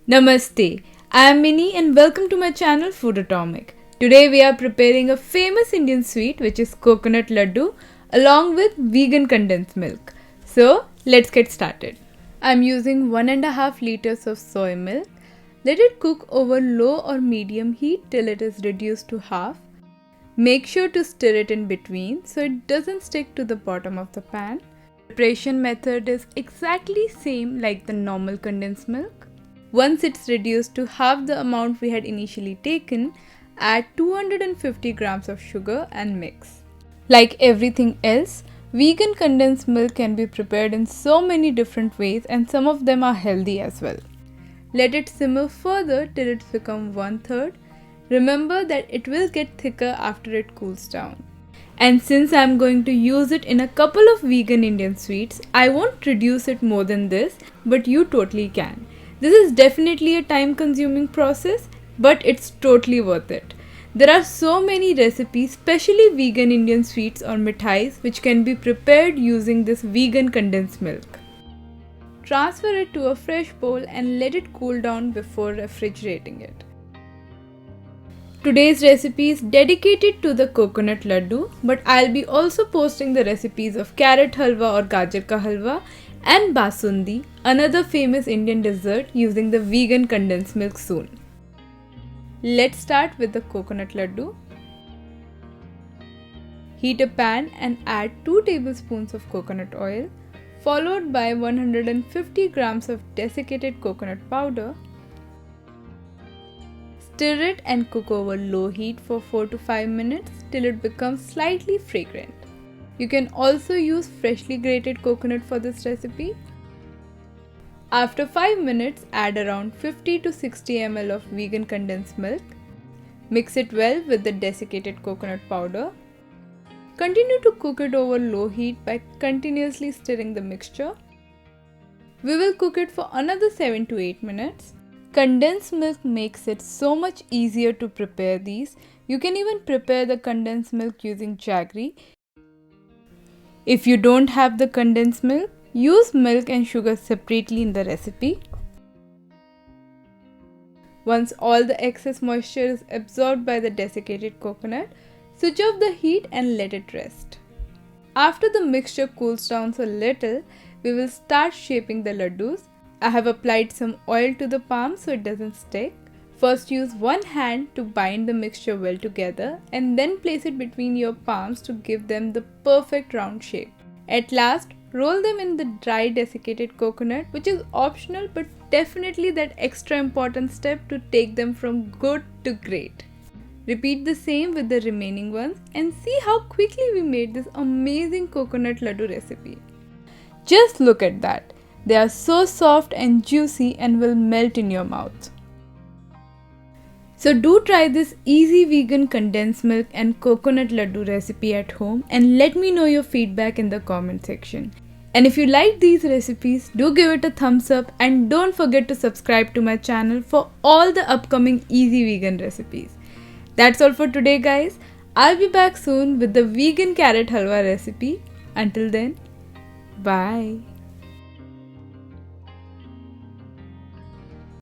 Namaste, I am Mini and welcome to my channel Foodotomic. Today we are preparing a famous Indian sweet which is coconut laddu along with vegan condensed milk. So let's get started. I am using 1.5 liters of soy milk. Let it cook over low or medium heat till it is reduced to half. Make sure to stir it in between so it doesn't stick to the bottom of the pan. Preparation method is exactly same like the normal condensed milk. Once it's reduced to half the amount we had initially taken, add 250 grams of sugar and mix. Like everything else, vegan condensed milk can be prepared in so many different ways and some of them are healthy as well. Let it simmer further till it's become 1/3. Remember that it will get thicker after it cools down. And since I'm going to use it in a couple of vegan Indian sweets, I won't reduce it more than this, but you totally can. This is definitely a time-consuming process, but it's totally worth it. There are so many recipes, especially vegan Indian sweets or mithais, which can be prepared using this vegan condensed milk. Transfer it to a fresh bowl and let it cool down before refrigerating it. Today's recipe is dedicated to the coconut laddu, but I'll be also posting the recipes of carrot halwa or gajar ka halwa and basundi, another famous Indian dessert using the vegan condensed milk soon. Let's start with the coconut laddu. Heat a pan and add 2 tablespoons of coconut oil, followed by 150 grams of desiccated coconut powder. Stir it and cook over low heat for 4 to 5 minutes till it becomes slightly fragrant. You can also use freshly grated coconut for this recipe. After 5 minutes, add around 50 to 60 ml of vegan condensed milk. Mix it well with the desiccated coconut powder. Continue to cook it over low heat by continuously stirring the mixture. We will cook it for another 7 to 8 minutes. Condensed milk makes it so much easier to prepare these. You can even prepare the condensed milk using jaggery. If you don't have the condensed milk, use milk and sugar separately in the recipe. Once all the excess moisture is absorbed by the desiccated coconut, switch off the heat and let it rest. After the mixture cools down a little, we will start shaping the laddus. I have applied some oil to the palm so it doesn't stick. First use one hand to bind the mixture well together and then place it between your palms to give them the perfect round shape. At last, roll them in the dry desiccated coconut, which is optional but definitely that extra important step to take them from good to great. Repeat the same with the remaining ones and see how quickly we made this amazing coconut laddu recipe. Just look at that. They are so soft and juicy and will melt in your mouth. So do try this easy vegan condensed milk and coconut laddu recipe at home and let me know your feedback in the comment section. And if you like these recipes, do give it a thumbs up and don't forget to subscribe to my channel for all the upcoming easy vegan recipes. That's all for today, guys. I'll be back soon with the vegan carrot halwa recipe. Until then, bye.